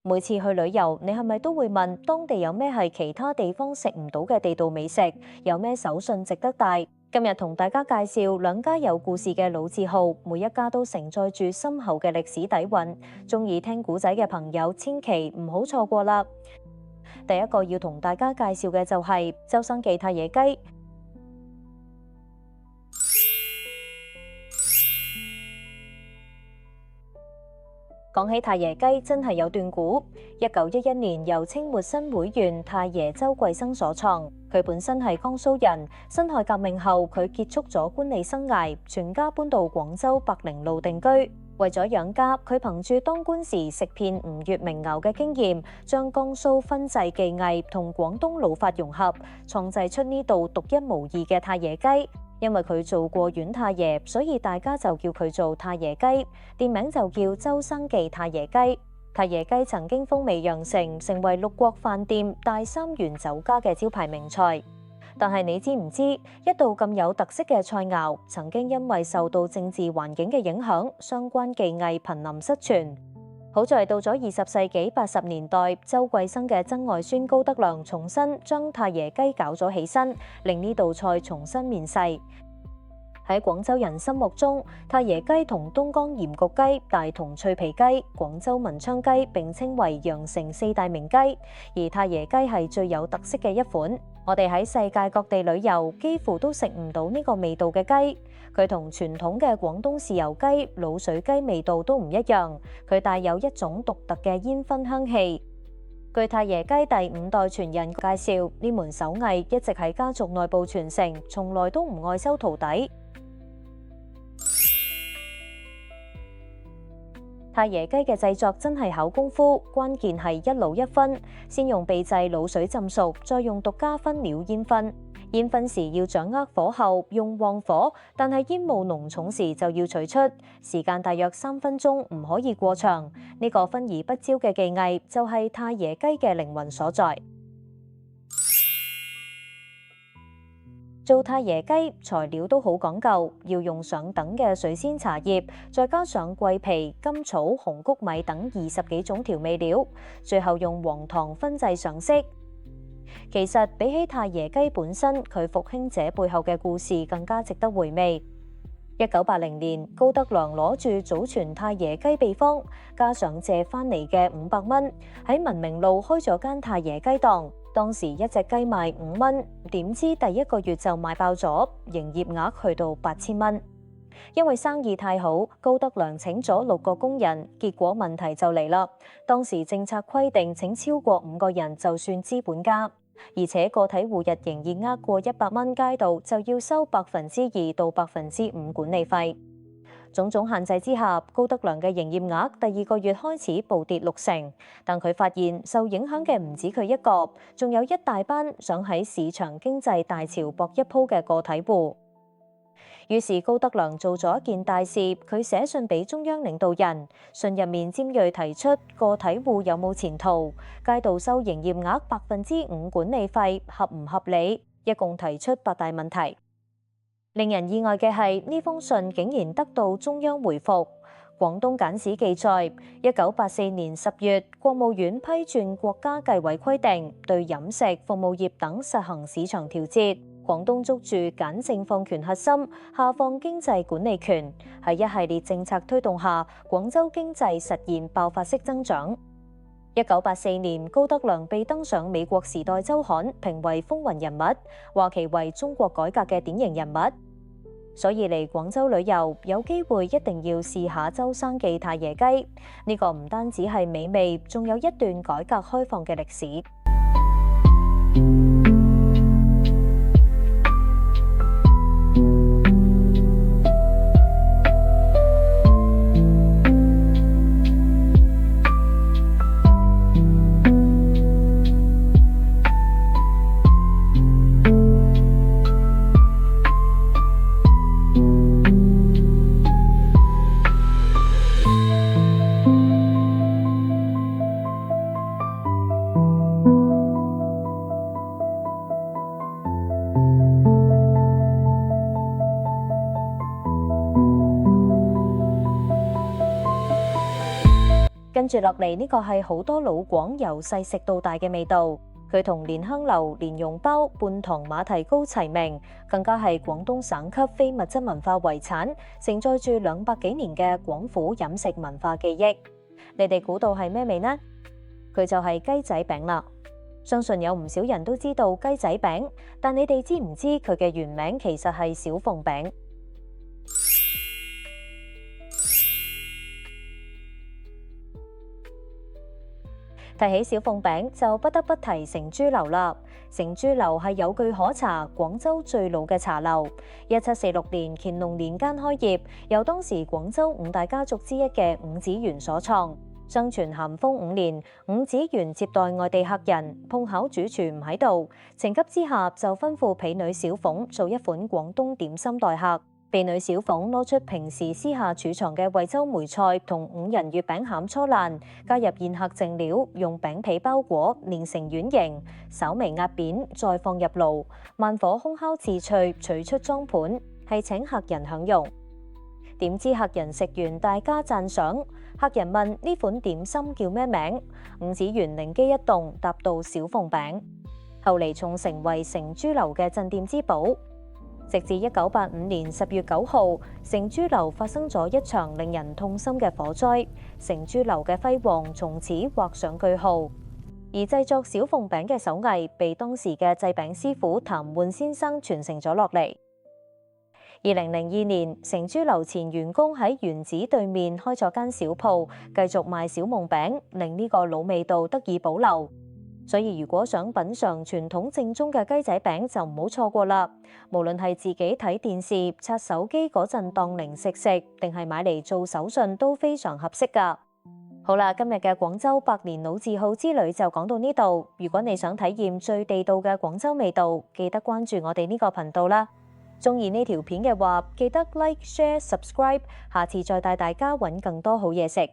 每次去旅遊，你係咪都會問當地有咩係其他地方食唔到嘅地道美食？有咩手信值得帶？今日同大家介紹兩家有故事嘅老字號，每一家都承載住深厚嘅歷史底蘊。鍾意聽古仔嘅朋友，千祈唔好錯過啦！第一個要同大家介紹嘅就係周生記太爺雞。講起太爺雞，真係有段古。1911年由清末新會縣太爺周貴生所創。佢本身係江蘇人，辛亥革命後佢結束咗官吏生涯，全家搬到廣州百靈路定居。為咗養家，佢憑住當官時食遍吳越名肴嘅經驗，將江蘇分製技藝同廣東老法融合，創製出呢度獨一無二嘅太爺雞。因為佢做過縣太爺，所以大家就叫佢做太爺雞，店名就叫周生記太爺雞。太爺雞曾經風靡羊城，成為六國飯店、大三元酒家嘅招牌名菜。但係你知唔知，一道咁有特色嘅菜肴，曾經因為受到政治環境嘅影響，相關技藝瀕臨失傳。好在到咗20世紀80年代，周貴生嘅曾外孫高德良重新將太爺雞搞咗起身，令呢道菜重新面世。喺廣州人心目中，太爺雞同東江鹽焗雞、大同脆皮雞、廣州文昌雞並稱為羊城四大名雞，而太爺雞係最有特色嘅一款。我哋喺世界各地旅遊，幾乎都食唔到呢個味道嘅雞。佢同傳統嘅廣東豉油雞、滷水雞味道都唔一樣，佢帶有一種獨特嘅煙燻香氣。據太爺雞第5代傳人介紹，呢門手藝一直喺家族內部傳承，從來都唔愛收徒弟。太爺雞嘅製作真係考功夫，關鍵係一爐一燻，先用秘製滷水浸熟，再用獨家燻料煙燻。煙燻時要掌握火候，用旺火，但係煙霧濃重時就要取出，時間大約3分鐘，唔可以過長。呢個燻而不焦嘅技藝就係太爺雞嘅靈魂所在。做太爺雞材料都好講究，要用上等嘅水仙茶葉，再加上桂皮、甘草、紅谷米等20幾種調味料，最後用黃糖燻製上色。其實比起太爺雞本身，佢復興者背後嘅故事更加值得回味。1980年，高德良攞住祖傳太爺雞秘方，加上借翻嚟嘅500蚊，喺文明路開咗間太爺雞檔。當時一隻雞賣5蚊，點知第1個月就賣爆咗，營業額去到8000蚊。因為生意太好，高德良請咗6個工人，結果問題就嚟啦。當時政策規定請超過5個人就算資本家，而且個體戶日營業額過100蚊街道就要收2%到5%管理費。種種限制之下，高德良嘅營業額第2個月開始暴跌60%，但佢發現受影響嘅唔止佢一個，仲有一大班想喺市場經濟大潮搏一鋪嘅個體戶。於是高德良做咗一件大事，佢寫信俾中央領導人，信入面尖銳提出個體戶有冇前途，街道收營業額5%管理費合唔合理，一共提出8大問題。令人意外嘅係，呢封信竟然得到中央回覆。廣東簡史記載，1984年10月，國務院批准國家計委規定，對飲食、服務業等實行市場調節。廣東捉住簡政放權核心，下放經濟管理權。喺一系列政策推動下，廣州經濟實現爆發式增長。1984年，高德良被登上美國《時代週刊》，評為風雲人物，話其為中國改革嘅典型人物。所以嚟廣州旅遊，有機會一定要試下周生記太爺雞。呢個唔單止係美味，仲有一段改革開放嘅歷史。住落嚟呢個係好多老廣由細食到大嘅味道，佢同蓮香樓、蓮蓉包、半糖馬蹄糕齊名，更加係廣東省級非物質文化遺產，承載住200幾年嘅廣府飲食文化記憶。你哋估到係咩味呢？佢就係雞仔餅啦。相信有唔少人都知道雞仔餅，但你哋知唔知佢嘅原名其實係小鳳餅？提起小鳳餅，就不得不提成珠樓啦。成珠樓係有據可查，廣州最老嘅茶樓。1746年乾隆年間開業，由當時廣州5大家族之一嘅伍子元所創。相傳咸豐5年，伍子元接待外地客人，碰巧主廚唔喺度，情急之下就吩咐婢女小鳳做一款廣東點心待客。婢女小鳳攞出平時私下儲藏嘅惠州梅菜同5仁月餅餡搓爛，加入宴客剩料，用餅皮包裹，練成圓形，稍微壓扁，再放入爐，慢火烘烤至脆，取出裝盤，係請客人享用。點知客人食完大加讚賞，客人問呢款點心叫咩名？伍子元靈機一動，答到小鳳餅。後嚟仲成為成珠樓嘅鎮店之寶。直至1985年10月9號，成珠樓發生咗一場令人痛心嘅火災，成珠樓嘅輝煌從此畫上句號。而製作小鳳餅嘅手藝被當時嘅製餅師傅譚煥先生傳承咗落嚟。2002年，成珠樓前員工喺原址對面開咗間小鋪，繼續賣小夢餅，令呢個老味道得以保留。所以如果想品嚐傳統正宗嘅雞仔餅，就唔好錯過啦。無論係自己睇電視、刷手機嗰陣當零食食，定係買嚟做手信都非常合適㗎。好啦，今日嘅廣州百年老字號之旅就講到呢度。如果你想體驗最地道嘅廣州味道，記得關注我哋呢個頻道啦。鍾意呢條片嘅話，記得 Like、Share、Subscribe， 下次再帶大家揾更多好嘢食。